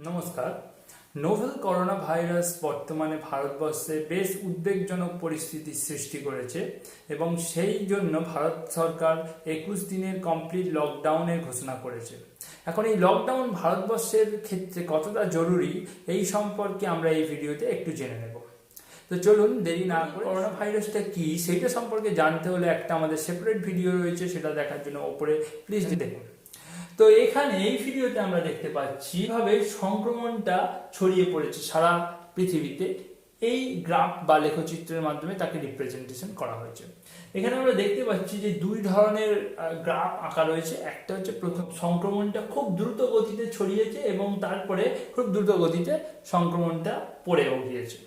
নমস্কার। Novel corona virus বর্তমানে ভারতবর্ষে বেশ উদ্বেগজনক পরিস্থিতির সৃষ্টি করেছে এবং সেই জন্য ভারত সরকার 21 দিনের কমপ্লিট লকডাউনের ঘোষণা করেছে। এখন এই লকডাউন ভারতবর্ষের ক্ষেত্রে কতটা জরুরি এই সম্পর্কে আমরা এই ভিডিওতে একটু জেনে নেব। তো চলুন দেরি না করে করোনা ভাইরাসটা কি সেইটা সম্পর্কে জানতে হলে একটা আমাদের সেপারেট ভিডিও রয়েছে, সেটা দেখার জন্য ওপরে প্লিজ দেখুন। তো এখানে এই ভিডিওতে আমরা দেখতে পাচ্ছি কিভাবে সংক্রমণটা ছড়িয়ে পড়েছে সারা পৃথিবীতে। এই গ্রাফ বা লেখচিত্রের মাধ্যমে তাকে রিপ্রেজেন্টেশন করা হয়েছে। এখানে আমরা দেখতে পাচ্ছি যে দুই ধরনের গ্রাফ আঁকা রয়েছে। একটা হচ্ছে প্রথম সংক্রমণটা খুব দ্রুত গতিতে ছড়িয়েছে এবং তারপরে খুব দ্রুত গতিতে সংক্রমণটা পড়েও গিয়েছে।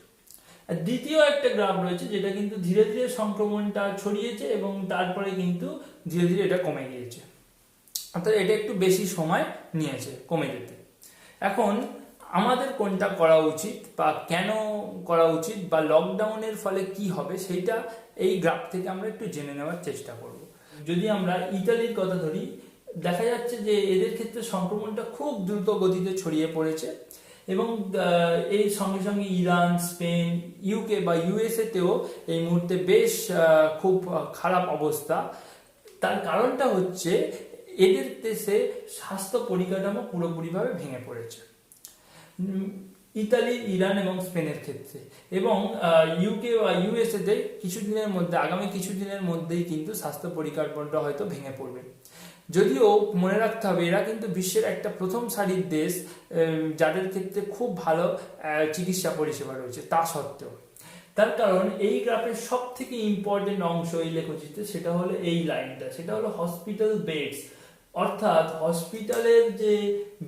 আর দ্বিতীয় একটা গ্রাফ রয়েছে যেটা কিন্তু ধীরে ধীরে সংক্রমণটা ছড়িয়েছে এবং তারপরে কিন্তু ধীরে ধীরে এটা কমে গিয়েছে, অর্থাৎ এটা একটু বেশি সময় নিয়েছে কমে যেতে। এখন আমাদের কোনটা করা উচিত বা কেন করা উচিত বা লকডাউনের ফলে কি হবে সেইটা এই গ্রাফ থেকে আমরা একটু জেনে নেওয়ার চেষ্টা করব। যদি আমরা ইতালির কথা ধরি, দেখা যাচ্ছে যে এদের ক্ষেত্রে সংক্রমণটা খুব দ্রুত গতিতে ছড়িয়ে পড়েছে এবং এই সঙ্গে সঙ্গে ইরান, স্পেন, ইউকে বা ইউএসএ তেও এই মুহূর্তে বেশ খুব খারাপ অবস্থা। তার কারণটা হচ্ছে এদের দেশে স্বাস্থ্য পরিকাঠামো পুরোপুরিভাবে ভেঙে পড়েছে ইতালি, ইরান এবং স্পেনের ক্ষেত্রে। এবং ইউকে বা ইউএসএ তে কিছুদিনের মধ্যে, আগামী কিছুদিনের মধ্যেই কিন্তু স্বাস্থ্য পরিকাঠামোটা হয়তো ভেঙে পড়বে। যদিও মনে রাখতে হবে এরা কিন্তু বিশ্বের একটা প্রথম সারির দেশ যাদের ক্ষেত্রে খুব ভালো চিকিৎসা পরিষেবা রয়েছে, তা সত্ত্বেও। তার কারণ এই গ্রাফের সব থেকে ইম্পর্টেন্ট অংশ এই লেখচিত্রে, সেটা হলো এই লাইনটা, সেটা হলো হসপিটাল বেডস। অর্থাৎ হসপিটালের যে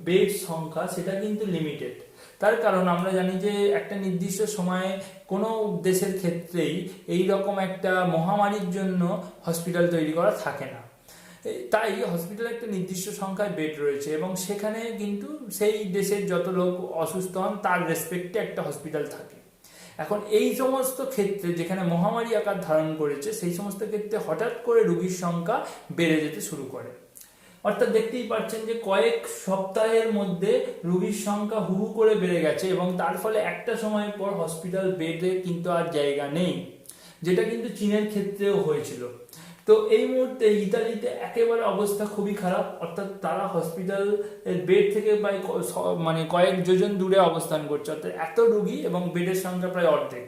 বেড সংখ্যা সেটা কিন্তু লিমিটেড। তার কারণ আমরা জানি যে একটা নির্দিষ্ট সময়ে কোনো দেশের ক্ষেত্রেই এই রকম একটা মহামারীর জন্য হসপিটাল তৈরি করা থাকে না। তাই হসপিটালে একটা নির্দিষ্ট সংখ্যায় বেড রয়েছে এবং সেখানে কিন্তু সেই দেশের যত লোক অসুস্থ হন তার রেসপেক্টে একটা হসপিটাল থাকে। এখন এই সমস্ত ক্ষেত্রে যেখানে মহামারী আকার ধারণ করেছে সেই সমস্ত ক্ষেত্রে হঠাৎ করে রোগীর সংখ্যা বেড়ে যেতে শুরু করে। অর্থাৎ দেখতেই পাচ্ছেন যে কয়েক সপ্তাহের মধ্যে রোগীর সংখ্যা হু হু করে বেড়ে গেছে এবং তার ফলে একটা সময় পর হসপিটাল বেডে কিন্তু আর জায়গা নেই, যেটা কিন্তু চীনের ক্ষেত্রেও হয়েছিল। তো এই মুহূর্তে ইতালিতে একেবারে অবস্থা খুবই খারাপ, অর্থাৎ তারা হসপিটাল বেড থেকে প্রায় কয়েক যোজন দূরে অবস্থান করছে, অর্থাৎ এত রোগী এবং বেডের সংখ্যা প্রায় অর্ধেক।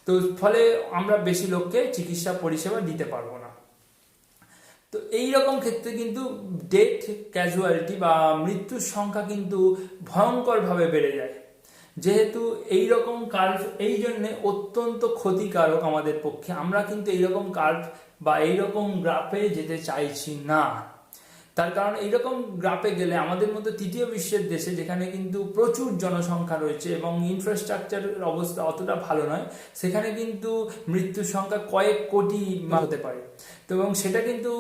তো ফলে আমরা বেশি লোককে চিকিৎসা পরিষেবা দিতে পারবো না। তো এই রকম ক্ষেত্রে কিন্তু ডেথ ক্যাজুয়ালিটি বা মৃত্যুর সংখ্যা কিন্তু ভয়ঙ্করভাবে বেড়ে যায়। যেহেতু এই রকম কার্ভ এই জন্যে অত্যন্ত ক্ষতিকারক আমাদের পক্ষে, আমরা কিন্তু এইরকম কার্ভ বা এইরকম গ্রাফে যেতে চাইছি না। তার কারণ এইরকম গ্রাফে গেলে আমাদের মতো তৃতীয় বিশ্বের দেশে, যেখানে কিন্তু প্রচুর জনসংখ্যা রয়েছে এবং ইনফ্রাস্ট্রাকচারের অবস্থা অতটা ভালো নয়, সেখানে কিন্তু মৃত্যুর সংখ্যা কয়েক কোটি হতে পারে। তো এবং সেটা কিন্তু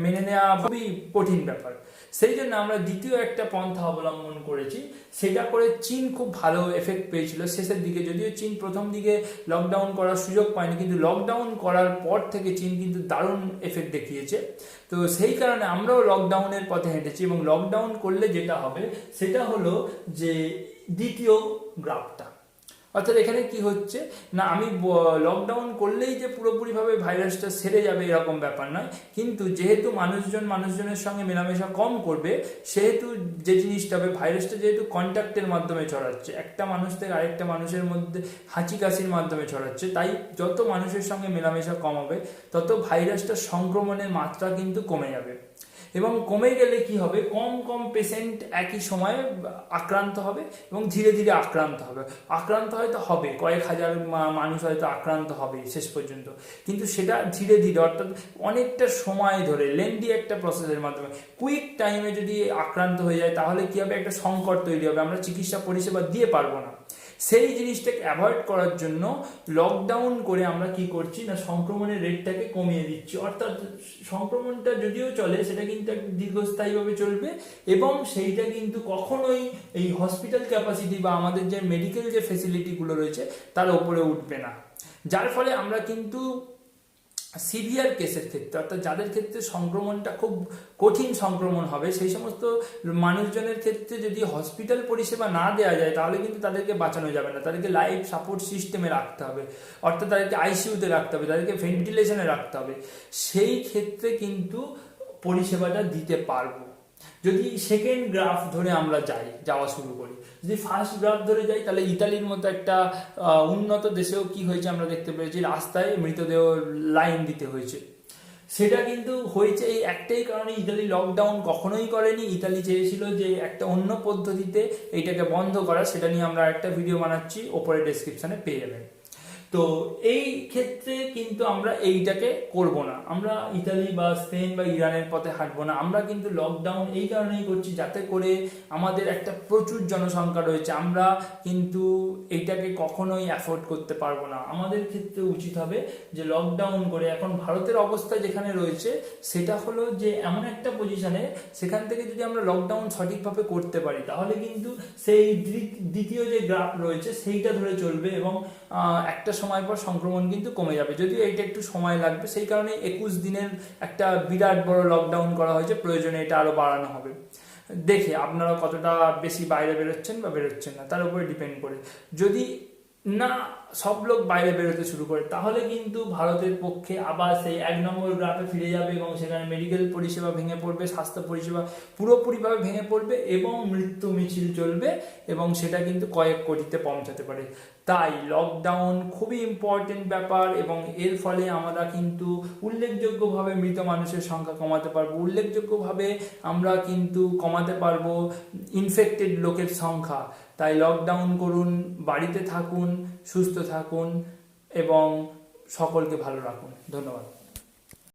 মেনে নেওয়া খুবই কঠিন ব্যাপার। সেই জন্য আমরা দ্বিতীয় একটা পন্থা অবলম্বন করেছি। সেটা করে চীন খুব ভালো এফেক্ট পেয়েছিল শেষের দিকে। যদিও চীন প্রথম দিকে লকডাউন করার সুযোগ পায়নি, কিন্তু লকডাউন করার পর থেকে চীন কিন্তু দারুণ এফেক্ট দেখিয়েছে। তো সেই কারণে আমরাও লকডাউনের পথে হেঁটেছি এবং লকডাউন করলে যেটা হবে সেটা হলো যে দ্বিতীয় গ্রাফটা। অর্থাৎ এখানে কি হচ্ছে না, আমি লকডাউন করলেই যে পুরোপুরিভাবে ভাইরাসটা সেরে যাবে এরকম ব্যাপার নয়, কিন্তু যেহেতু মানুষজনের সঙ্গে মেলামেশা কম করবে, সেহেতু যে জিনিসটা হবে, ভাইরাসটা যেহেতু কন্ট্যাক্টের মাধ্যমে ছড়াচ্ছে, একটা মানুষ থেকে আরেকটা মানুষের মধ্যে হাঁচি কাশির মাধ্যমে ছড়াচ্ছে, তাই যত মানুষের সঙ্গে মেলামেশা কম হবে তত ভাইরাসটা সংক্রমণের মাত্রা কিন্তু কমে যাবে। এবং কমে গেলে কি হবে, কম কম পেশেন্ট একই সময়ে আক্রান্ত হবে এবং ধীরে ধীরে আক্রান্ত হয়তো হবে, কয়েক হাজার মানুষ হয়তো আক্রান্ত হবে শেষ পর্যন্ত, কিন্তু সেটা ধীরে ধীরে, অর্থাৎ অনেকটা সময় ধরে লেন্দি একটা প্রসেসের মাধ্যমে কুইক টাইমে যদি আক্রান্ত হয়ে যায় তাহলে কি হবে, একটা সংকট তৈরি হবে, আমরা চিকিৎসা পরিষেবা দিয়ে পারবো না। সেই জিনিসটাকে অ্যাভয়েড করার জন্য লকডাউন করে আমরা কি করছি না, সংক্রমণের রেটটাকে কমিয়ে দিচ্ছি। অর্থাৎ সংক্রমণটা যদিও চলে সেটা কিন্তু একটা দীর্ঘস্থায়ীভাবে চলবে এবং সেইটা কিন্তু কখনোই এই হসপিটাল ক্যাপাসিটি বা আমাদের যে মেডিকেল যে ফেসিলিটিগুলো রয়েছে তার উপরে উঠবে না। যার ফলে আমরা কিন্তু সিভিয়ার কেসের ক্ষেত্রে, অর্থাৎ যাদের ক্ষেত্রে সংক্রমণটা খুব কঠিন সংক্রমণ হবে, সেই সমস্ত মানুষজনের ক্ষেত্রে যদি হসপিটাল পরিষেবা না দেওয়া যায় তাহলে কিন্তু তাদেরকে বাঁচানো যাবে না, তাদেরকে লাইফ সাপোর্ট সিস্টেমে রাখতে হবে, অর্থাৎ তাদেরকে আইসিইউতে রাখতে হবে, তাদেরকে ভেন্টিলেশনে রাখতে হবে। সেই ক্ষেত্রে কিন্তু পরিষেবাটা দিতে পারবো। যদি সেকেন্ড গ্রাফ ধরে আমরা যাওয়া শুরু করি, যদি ফার্স্ট গ্রাফ ধরে যাই, তাহলে ইতালির মতো একটা উন্নত দেশেও কি হয়েছে আমরা দেখতে পেয়েছি, রাস্তায় মৃতদেহ লাইন দিতে হয়েছে। সেটা কিন্তু হয়েছে এই একটাই কারণে, ইতালি লকডাউন কখনোই করেনি। ইতালি চেয়েছিল যে একটা অন্য পদ্ধতিতে এইটাকে বন্ধ করা, সেটা নিয়ে আমরা একটা ভিডিও বানাচ্ছি, ওপরে ডেসক্রিপশনে পেয়ে যাবেন। তো এই ক্ষেত্রে কিন্তু আমরা এইটাকে করব না, আমরা ইতালি বা স্পেন বা ইরানের পথে হাঁটবো না। আমরা কিন্তু লকডাউন এই কারণেই করছি যাতে করে আমাদের একটা প্রচুর জনসংখ্যা রয়েছে, আমরা কিন্তু এইটাকে কখনোই অ্যাফোর্ড করতে পারবো না। আমাদের ক্ষেত্রে উচিত হবে যে লকডাউন করে, এখন ভারতের অবস্থা যেখানে রয়েছে সেটা হলো যে এমন একটা পজিশনে, সেখান থেকে যদি আমরা লকডাউন সঠিকভাবে করতে পারি তাহলে কিন্তু সেই দ্বিতীয় যে গ্রাফ রয়েছে সেইটা ধরে চলবে এবং একটা সময় পর সংক্রমণ কিন্তু কমে যাবে। যদিও এইটা একটু সময় লাগবে, সেই কারণে 21 দিনের একটা বিরাট বড় লকডাউন করা হয়েছে, প্রয়োজনে এটা আরো বাড়ানো হবে। দেখে আপনারা কতটা বেশি বাইরে বেরোচ্ছেন বা বেরোচ্ছেন না তার উপরে ডিপেন্ড করে। যদি না সব লোক বাইরে বেরোতে শুরু করে তাহলে কিন্তু ভারতের পক্ষে আবার সেই 1 নম্বর গ্রাফে ফিরে যাবে এবং সেখানে মেডিকেল পরিষেবা ভেঙে পড়বে, স্বাস্থ্য পরিষেবা পুরোপুরিভাবে ভেঙে পড়বে এবং মৃত্যু মিছিল চলবে এবং সেটা কিন্তু কয়েক কোটিতে পৌঁছাতে পারে। তাই লকডাউন খুবই ইম্পর্টেন্ট ব্যাপার এবং এর ফলে আমরা কিন্তু উল্লেখযোগ্যভাবে মৃত মানুষের সংখ্যা কমাতে পারবো, উল্লেখযোগ্যভাবে আমরা কিন্তু কমাতে পারবো ইনফেক্টেড লোকের সংখ্যা। তাই লকডাউন করুন, বাড়িতে থাকুন, সুস্থ থাকুন এবং সকলকে ভালো রাখুন। ধন্যবাদ।